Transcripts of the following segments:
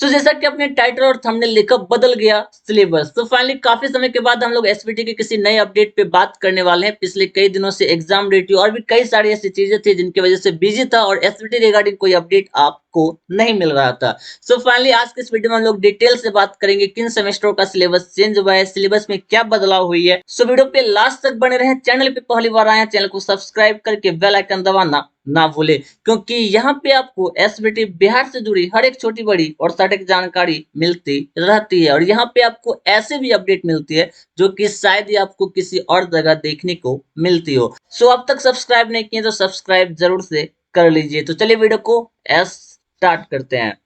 जैसा कि अपने टाइटल और थंबनेल लिखा, बदल गया सिलेबस। तो फाइनली काफी समय के बाद हम लोग एसपीटी के किसी नए अपडेट पे बात करने वाले हैं। पिछले कई दिनों से एग्जाम रिव्यू और भी कई सारी ऐसी चीजें थी जिनकी वजह से बिजी था और एसपीटी रिगार्डिंग कोई अपडेट आपको नहीं मिल रहा था। फाइनली आज के इस वीडियो में हम लोग डिटेल से बात करेंगे किन सेमेस्टरों का सिलेबस चेंज हुआ है, सिलेबस में क्या बदलाव हुई है। वीडियो पे लास्ट तक बने रहें। चैनल पे पहली बार आए हैं, चैनल को सब्सक्राइब करके बेल आइकन दबाना ना भूले, क्योंकि यहाँ पे आपको एसबीटी बिहार से जुड़ी हर एक छोटी बड़ी और सटीक जानकारी मिलती रहती है और यहाँ पे आपको ऐसे भी अपडेट मिलती है जो कि शायद ही आपको किसी और जगह देखने को मिलती हो। अब तक सब्सक्राइब नहीं किए तो सब्सक्राइब जरूर से कर लीजिए। तो चलिए वीडियो को स्टार्ट करते हैं।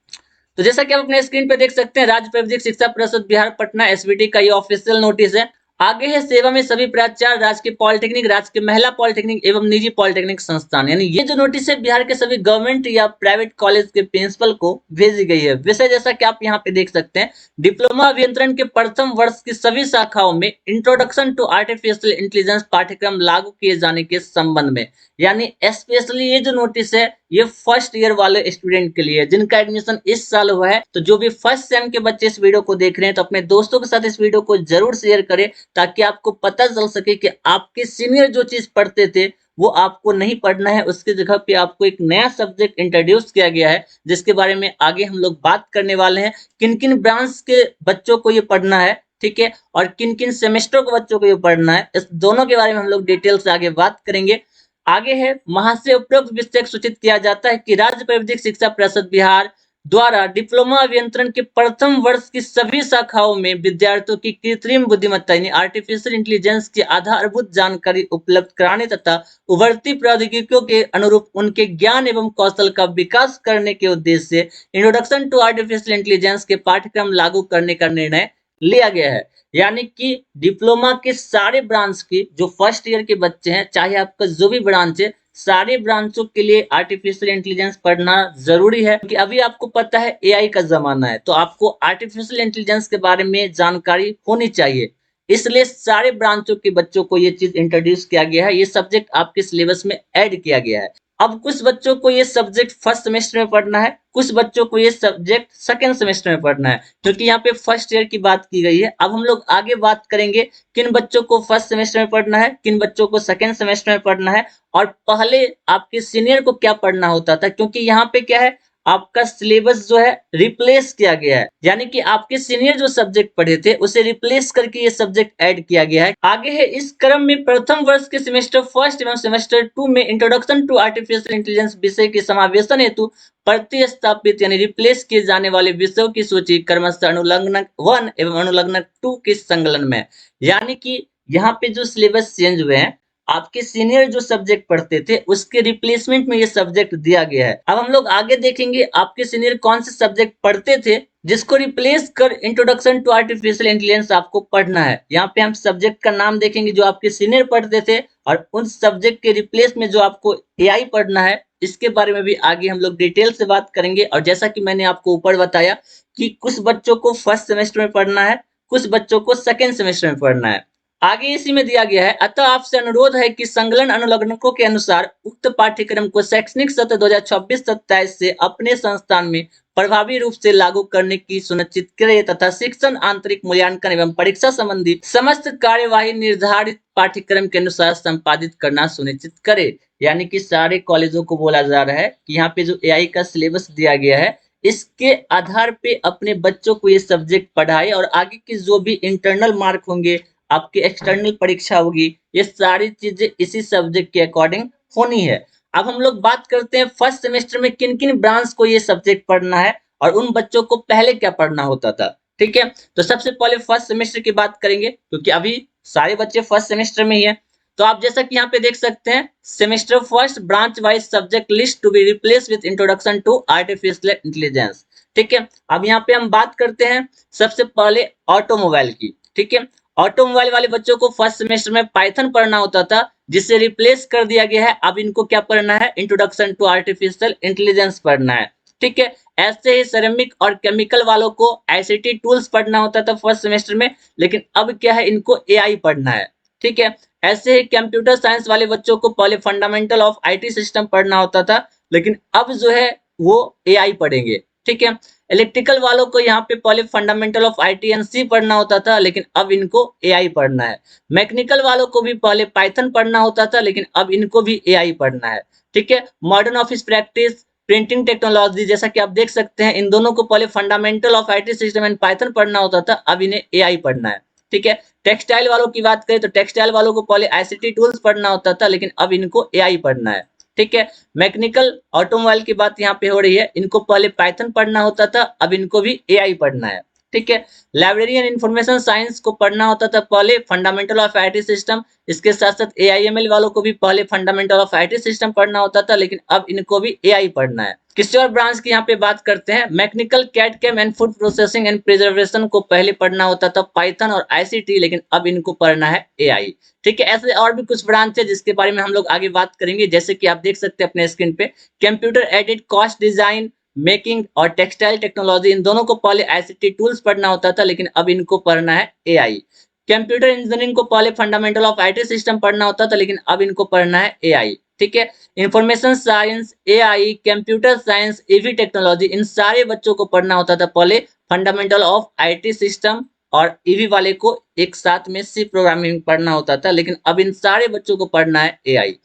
तो जैसा कि आप अपने स्क्रीन पे देख सकते हैं, राज्य प्राविधिक शिक्षा परिषद बिहार पटना एसबीटी का ये ऑफिशियल नोटिस है। आगे है सेवा में सभी प्राचार्य, राजकीय पॉलिटेक्निक, राजकीय महिला पॉलिटेक्निक एवं निजी पॉलिटेक्निक संस्थान। यानी ये जो नोटिस है बिहार के सभी गवर्नमेंट या प्राइवेट कॉलेज के प्रिंसिपल को भेजी गई है। विषय जैसा कि आप यहाँ पे देख सकते हैं, डिप्लोमा अभियंत्रण के प्रथम वर्ष की सभी शाखाओं में इंट्रोडक्शन टू आर्टिफिशियल इंटेलिजेंस पाठ्यक्रम लागू किए जाने के संबंध में। यानी स्पेशली ये जो नोटिस है ये फर्स्ट ईयर वाले स्टूडेंट के लिए जिनका एडमिशन इस साल हुआ है। तो जो भी फर्स्ट सेम के बच्चे इस वीडियो को देख रहे हैं तो अपने दोस्तों के साथ इस वीडियो को जरूर शेयर करें, ताकि आपको पता चल सके कि आपके सीनियर जो चीज पढ़ते थे वो आपको नहीं पढ़ना है, उसकी जगह पे आपको एक नया सब्जेक्ट इंट्रोड्यूस किया गया है जिसके बारे में आगे हम लोग बात करने वाले हैं। किन किन ब्रांच के बच्चों को ये पढ़ना है, ठीक है, और किन किन सेमेस्टर के बच्चों को ये पढ़ना है, इस दोनों के बारे में हम लोग डिटेल से आगे बात करेंगे। आगे है, महाशय उपरोक्त विषय सूचित किया जाता है कि राज्य प्राविधिक शिक्षा परिषद बिहार द्वारा डिप्लोमा अभियंत्रण के प्रथम वर्ष की सभी शाखाओं में विद्यार्थियों की कृत्रिम बुद्धिमत्ता यानी आर्टिफिशियल इंटेलिजेंस की आधारभूत जानकारी उपलब्ध कराने तथा उभरती प्रौद्योगिकियों के अनुरूप उनके ज्ञान एवं कौशल का विकास करने के उद्देश्य से इंट्रोडक्शन टू आर्टिफिशियल इंटेलिजेंस के पाठ्यक्रम लागू करने का निर्णय लिया गया है। यानी कि डिप्लोमा के सारे ब्रांच की जो फर्स्ट ईयर के बच्चे हैं, चाहे आपका जो भी ब्रांच है, सारे ब्रांचों के लिए आर्टिफिशियल इंटेलिजेंस पढ़ना जरूरी है। क्योंकि अभी आपको पता है एआई का जमाना है, तो आपको आर्टिफिशियल इंटेलिजेंस के बारे में जानकारी होनी चाहिए। इसलिए सारे ब्रांचों के बच्चों को ये चीज इंट्रोड्यूस किया गया है, ये सब्जेक्ट आपके सिलेबस में ऐड किया गया है। अब कुछ बच्चों को ये सब्जेक्ट फर्स्ट सेमेस्टर में पढ़ना है, कुछ बच्चों को ये सब्जेक्ट सेकंड सेमेस्टर में पढ़ना है, क्योंकि यहाँ पे फर्स्ट ईयर की बात की गई है। अब हम लोग आगे बात करेंगे किन बच्चों को फर्स्ट सेमेस्टर में पढ़ना है, किन बच्चों को सेकंड सेमेस्टर में पढ़ना है, और पहले आपके सीनियर को क्या पढ़ना होता था। क्योंकि यहाँ पे क्या है, आपका सिलेबस जो है रिप्लेस किया गया है, यानी कि आपके सीनियर जो सब्जेक्ट पढ़े थे उसे रिप्लेस करके ये सब्जेक्ट ऐड किया गया है। आगे है, इस क्रम में प्रथम वर्ष के सेमेस्टर फर्स्ट एवं सेमेस्टर 2 में इंट्रोडक्शन टू आर्टिफिशियल इंटेलिजेंस विषय के समावेशन हेतु प्रतिस्थापित यानी रिप्लेस किए जाने वाले विषयों की सूची क्रमशः अनुलग्नक 1 एवं अनुलग्नक 2 के संकलन में। यानी कि यहाँ पे जो सिलेबस चेंज हुए हैं, आपके सीनियर जो सब्जेक्ट पढ़ते थे उसके रिप्लेसमेंट में ये सब्जेक्ट दिया गया है। अब हम लोग आगे देखेंगे आपके सीनियर कौन से सब्जेक्ट पढ़ते थे जिसको रिप्लेस कर इंट्रोडक्शन टू आर्टिफिशियल इंटेलिजेंस आपको पढ़ना है। यहाँ पे हम सब्जेक्ट का नाम देखेंगे जो आपके सीनियर पढ़ते थे, और उन सब्जेक्ट के रिप्लेस में जो आपको एआई पढ़ना है, इसके बारे में भी आगे हम लोग डिटेल से बात करेंगे। और जैसा कि मैंने आपको ऊपर बताया कि कुछ बच्चों को फर्स्ट सेमेस्टर में पढ़ना है, कुछ बच्चों को सेकेंड सेमेस्टर में पढ़ना है। आगे इसी में दिया गया है, अतः आपसे अनुरोध है कि संकलन अनुलग्नकों के अनुसार उक्त पाठ्यक्रम को शैक्षणिक सत्र 2026-27 से अपने संस्थान में प्रभावी रूप से लागू करने की सुनिश्चित करे तथा शिक्षण, आंतरिक मूल्यांकन एवं परीक्षा संबंधी समस्त कार्यवाही निर्धारित पाठ्यक्रम के अनुसार संपादित करना सुनिश्चित करे। यानी कि सारे कॉलेजों को बोला जा रहा है कि यहाँ पे जो एआई का सिलेबस दिया गया है इसके आधार पे अपने बच्चों को ये सब्जेक्ट पढ़ाए, और आगे की जो भी इंटरनल मार्क होंगे, आपकी एक्सटर्नल परीक्षा होगी, ये सारी चीजें इसी सब्जेक्ट के अकॉर्डिंग होनी है। अब हम लोग बात करते हैं फर्स्ट सेमेस्टर में किन किन ब्रांच को ये सब्जेक्ट पढ़ना है और उन बच्चों को पहले क्या पढ़ना होता था। ठीक है, तो सबसे पहले फर्स्ट सेमेस्टर की बात करेंगे क्योंकि अभी सारे बच्चे फर्स्ट सेमेस्टर में ही है। तो आप जैसा कि यहाँ पे देख सकते हैं, semester first branch wise subject list to be replace with introduction to artificial intelligence. ठीक है, अब यहाँ पे हम बात करते हैं सबसे पहले ऑटोमोबाइल की। ठीक है, ऑटोमोबाइल वाले बच्चों को फर्स्ट सेमेस्टर में पाइथन पढ़ना होता था, जिसे रिप्लेस कर दिया गया है। अब इनको क्या पढ़ना है, इंट्रोडक्शन टू आर्टिफिशियल इंटेलिजेंस पढ़ना है। ठीक है, ऐसे ही सेरेमिक और केमिकल वालों को आईसीटी टूल्स पढ़ना होता था फर्स्ट सेमेस्टर में, लेकिन अब क्या है, इनको एआई पढ़ना है। ठीक है, ऐसे ही कंप्यूटर साइंस वाले बच्चों को पहले फंडामेंटल ऑफ आईटी सिस्टम पढ़ना होता था, लेकिन अब जो है वो एआई पढ़ेंगे। ठीक है, इलेक्ट्रिकल वालों को यहाँ पे पहले फंडामेंटल ऑफ आईटी एंड सी पढ़ना होता था, लेकिन अब इनको एआई पढ़ना है। मैकेनिकल वालों को भी पहले पाइथन पढ़ना होता था, लेकिन अब इनको भी एआई पढ़ना है। ठीक है, modern office practice, printing technology, जैसा कि आप देख सकते हैं इन दोनों को पहले fundamental of IT system and Python पढ़ना होता था, अब इन्हें एआई पढ़ना है। ठीक है, टेक्सटाइल वालों की बात करें तो टेक्सटाइल वालों को पहले आईसीटी टूल्स पढ़ना होता था, लेकिन अब इनको एआई पढ़ना है। ठीक है, मैकेनिकल ऑटोमोबाइल की बात यहाँ पे हो रही है, इनको पहले पाइथन पढ़ना होता था, अब इनको भी एआई पढ़ना है। ठीक है, लाइब्रेरी एंड इंफॉर्मेशन साइंस को पढ़ना होता था पहले फंडामेंटल ऑफ आईटी सिस्टम, इसके साथ साथ एआईएमएल वालों को भी पहले फंडामेंटल ऑफ आईटी सिस्टम पढ़ना होता था, लेकिन अब इनको भी एआई पढ़ना है। किसी और ब्रांच की यहाँ पे बात करते हैं, mechanical CAD CAM and food processing and preservation को पहले पढ़ना होता था पाइथन और आईसीटी, लेकिन अब इनको पढ़ना है एआई। ठीक है, ऐसे और भी कुछ ब्रांच है जिसके बारे में हम लोग आगे बात करेंगे, जैसे कि आप देख सकते हैं अपने स्क्रीन पे, computer aided cost design, making और टेक्सटाइल टेक्नोलॉजी, इन दोनों को पहले आईसीटी टूल्स पढ़ना होता था, लेकिन अब इनको पढ़ना है एआई। कंप्यूटर इंजीनियरिंग को पहले फंडामेंटल ऑफ आईटी सिस्टम पढ़ना होता था, लेकिन अब इनको पढ़ना है एआई। ठीक है, information science, AI, computer science, EV technology, इन सारे बच्चों को पढ़ना होता था पहले फंडामेंटल ऑफ आईटी सिस्टम, और ईवी वाले को एक साथ में सी प्रोग्रामिंग पढ़ना होता था, लेकिन अब इन सारे बच्चों को पढ़ना है एआई।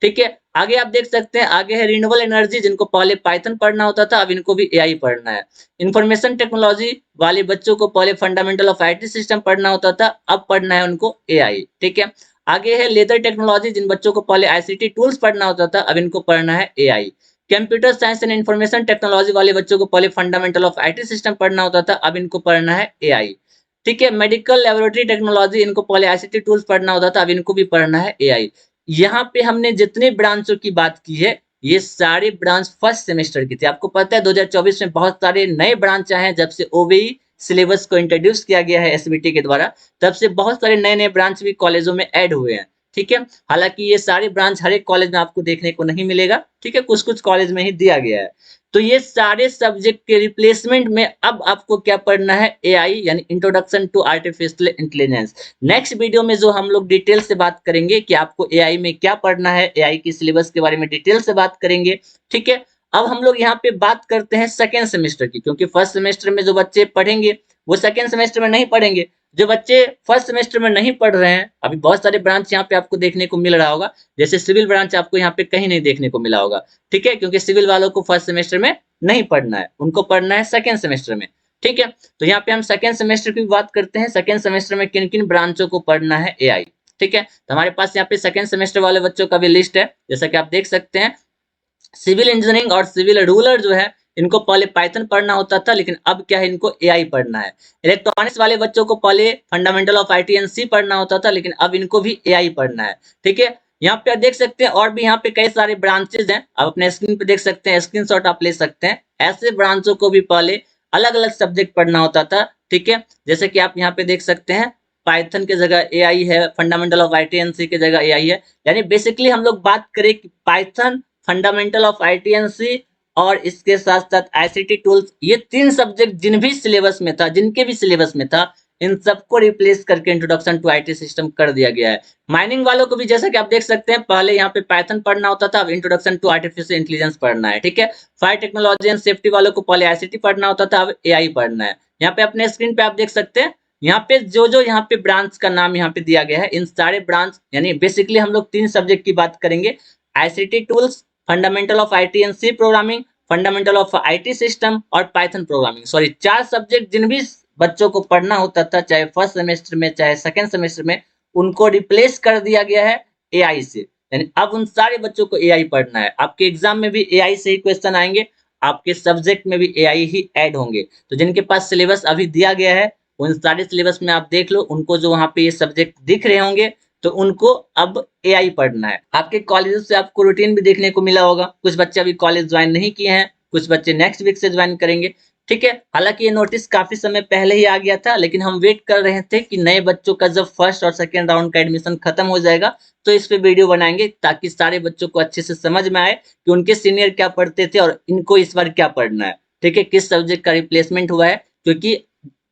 ठीक है, आगे आप देख सकते हैं, आगे है रिन्यूएबल एनर्जी, जिनको पहले पाइथन पढ़ना होता था, अब इनको भी एआई पढ़ना है। इंफॉर्मेशन टेक्नोलॉजी वाले बच्चों को पहले फंडामेंटल ऑफ आईटी सिस्टम पढ़ना होता था, अब पढ़ना है उनको एआई। ठीक है, आगे है लेदर टेक्नोलॉजी, जिन बच्चों को पहले आईसीटी टूल्स पढ़ना होता था, अब इनको पढ़ना है AI. Computer science and information technology वाले बच्चों को पहले फंडामेंटल ऑफ आईटी सिस्टम पढ़ना होता था, अब इनको पढ़ना है एआई। ठीक है, मेडिकल लेबोरेटरी टेक्नोलॉजी, इनको पहले आईसीटी टूल्स पढ़ना होता था, अब इनको भी पढ़ना है एआई। यहाँ पे हमने जितने ब्रांचों की बात की है, ये सारे ब्रांच फर्स्ट सेमेस्टर की थी। आपको पता है 2024 में बहुत सारे नए ब्रांच आए हैं, जब से ओबीई सिलेबस को इंट्रोड्यूस किया गया है एसबीटी के द्वारा, तब से बहुत सारे नए नए ब्रांच भी कॉलेजों में ऐड हुए हैं। ठीक है, हालांकि ये सारे ब्रांच हर एक कॉलेज में आपको देखने को नहीं मिलेगा। ठीक है, कुछ कुछ कॉलेज में ही दिया गया है। तो ये सारे सब्जेक्ट के रिप्लेसमेंट में अब आपको क्या पढ़ना है, एआई, यानी introduction to artificial intelligence. Next video में जो हम लोग डिटेल से बात करेंगे कि आपको एआई में क्या पढ़ना है, एआई की सिलेबस के बारे में डिटेल से बात करेंगे। ठीक है, अब हम लोग यहाँ पे बात करते हैं सेकेंड सेमेस्टर की, क्योंकि फर्स्ट सेमेस्टर में जो बच्चे पढ़ेंगे वो सेकेंड सेमेस्टर में नहीं पढ़ेंगे। जो बच्चे फर्स्ट सेमेस्टर में नहीं पढ़ रहे हैं, अभी बहुत सारे ब्रांच यहाँ पे आपको देखने को मिल रहा होगा, जैसे सिविल ब्रांच आपको यहाँ पे कहीं नहीं देखने को मिला होगा। ठीक है, क्योंकि सिविल वालों को फर्स्ट सेमेस्टर में नहीं पढ़ना है, उनको पढ़ना है सेकेंड सेमेस्टर में। ठीक है, तो यहाँ पे हम सेकेंड सेमेस्टर की बात करते हैं, सेकेंड सेमेस्टर में किन किन ब्रांचों को पढ़ना है एआई। ठीक है, तो हमारे पास यहाँ पे सेकेंड सेमेस्टर वाले बच्चों का भी लिस्ट है, जैसा कि आप देख सकते हैं। सिविल इंजीनियरिंग और सिविल रूलर जो है, इनको पहले पाइथन पढ़ना होता था, लेकिन अब क्या है, इनको एआई पढ़ना है। इलेक्ट्रॉनिक्स वाले बच्चों को पहले फंडामेंटल ऑफ आईटी एंड सी पढ़ना होता था, लेकिन अब इनको भी एआई पढ़ना है। ठीक है, यहाँ पे आप देख सकते हैं और भी यहाँ पे कई सारे ब्रांचेज हैं, आप अपने स्क्रीन पे देख सकते हैं, स्क्रीनशॉट आप ले सकते हैं। ऐसे ब्रांचों को भी पहले अलग अलग सब्जेक्ट पढ़ना होता था। ठीक है, जैसे कि आप यहाँ पे देख सकते हैं, पाइथन की जगह एआई है, फंडामेंटल ऑफ आईटी एंड सी की जगह एआई है। यानी बेसिकली हम लोग बात करें कि Python, fundamental of IT and C और इसके साथ साथ आईसीटी टूल्स, ये तीन सब्जेक्ट जिन भी सिलेबस में था, जिनके भी सिलेबस में था, इन सबको रिप्लेस करके इंट्रोडक्शन टू आईटी सिस्टम कर दिया गया है। माइनिंग वालों को भी जैसा कि आप देख सकते हैं, पहले यहाँ पे पाइथन पढ़ना होता था, अब इंट्रोडक्शन टू आर्टिफिशियल इंटेलिजेंस पढ़ना है। ठीक है, फायर टेक्नोलॉजी एंड सेफ्टी वालों को पहले आईसीटी पढ़ना होता था, अब एआई पढ़ना है। यहाँ पे अपने स्क्रीन पे आप देख सकते हैं, यहाँ पे जो यहाँ पे ब्रांच का नाम यहाँ पे दिया गया है, इन सारे ब्रांच, यानी बेसिकली हम लोग तीन सब्जेक्ट की बात करेंगे, ICT tools, fundamental of IT and C programming, fundamental of IT system और पाइथन प्रोग्रामिंग। सॉरी, चार सब्जेक्ट जिन भी बच्चों को पढ़ना होता था, चाहे फर्स्ट सेमेस्टर में चाहे सेकंड सेमेस्टर में, उनको रिप्लेस कर दिया गया है एआई से। यानी अब उन सारे बच्चों को एआई पढ़ना है। आपके एग्जाम में भी एआई से ही क्वेश्चन आएंगे, आपके सब्जेक्ट में भी एआई ही ऐड होंगे। तो जिनके पास सिलेबस अभी दिया गया है, उन सारे सिलेबस में आप देख लो, उनको जो वहां पे ये सब्जेक्ट दिख रहे होंगे, तो उनको अब एआई पढ़ना है। आपके कॉलेज से आपको रूटीन भी देखने को मिला होगा, कुछ बच्चे अभी कॉलेज ज्वाइन नहीं किए हैं, कुछ बच्चे नेक्स्ट वीक से ज्वाइन करेंगे। ठीक है, हालांकि ये नोटिस काफी समय पहले ही आ गया था, लेकिन हम वेट कर रहे थे कि नए बच्चों का जब फर्स्ट और सेकेंड राउंड का एडमिशन खत्म हो जाएगा, तो इस पे वीडियो बनाएंगे, ताकि सारे बच्चों को अच्छे से समझ में आए कि उनके सीनियर क्या पढ़ते थे और इनको इस बार क्या पढ़ना है। ठीक है, किस सब्जेक्ट का रिप्लेसमेंट हुआ है, क्योंकि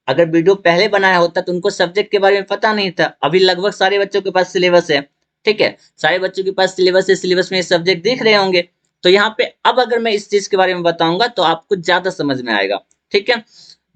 अगर वीडियो पहले बनाया होता तो उनको सब्जेक्ट के बारे में पता नहीं था। अभी लगभग सारे बच्चों के पास सिलेबस है। ठीक है, सारे बच्चों के पास सिलेबस है, सिलेबस में सब्जेक्ट दिख रहे होंगे। तो यहाँ पे अब अगर मैं इस चीज के बारे में बताऊंगा तो आपको ज्यादा समझ में आएगा। ठीक है।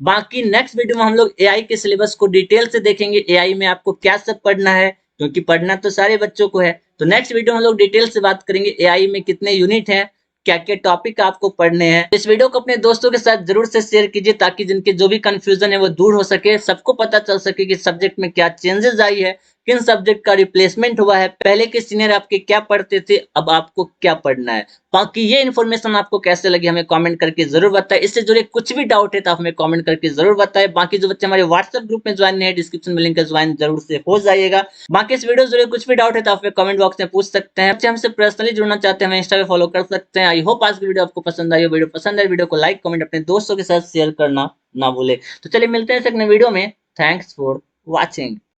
बाकी नेक्स्ट वीडियो में हम लोग एआई के सिलेबस को डिटेल से देखेंगे, एआई में आपको क्या सब पढ़ना है, क्योंकि पढ़ना तो सारे बच्चों को है। तो नेक्स्ट वीडियो में हम लोग डिटेल से बात करेंगे एआई में कितने यूनिट हैं, क्या क्या टॉपिक आपको पढ़ने हैं। इस वीडियो को अपने दोस्तों के साथ जरूर से शेयर कीजिए, ताकि जिनके जो भी कंफ्यूजन है वो दूर हो सके, सबको पता चल सके कि सब्जेक्ट में क्या चेंजेस आई है, किन सब्जेक्ट का रिप्लेसमेंट हुआ है, पहले के सीनियर आपके क्या पढ़ते थे, अब आपको क्या पढ़ना है। बाकी ये इन्फॉर्मेशन आपको कैसे लगी हमें कमेंट करके जरूर बताएं। इससे जुड़े कुछ भी डाउट है तो आप हमें कमेंट करके जरूर बताएं। बाकी जो बच्चे हमारे व्हाट्सएप ग्रुप में ज्वाइन नहीं है, डिस्क्रिप्शन में लिंक है, ज्वाइन जरूर से हो जाइएगा। बाकी इस वीडियो से जुड़े कुछ भी डाउट है तो आप कमेंट बॉक्स में पूछ सकते हैं। बच्चे हमसे पर्सनली जुड़ना चाहते हैं, हमें इंस्टा पे फॉलो कर सकते हैं। आई होप आज की वीडियो आपको पसंद आई हो। वीडियो पसंद आए वीडियो को लाइक कमेंट अपने दोस्तों के साथ शेयर करना ना भूले। तो चलिए मिलते हैं इस अगले वीडियो में। Thanks for watching.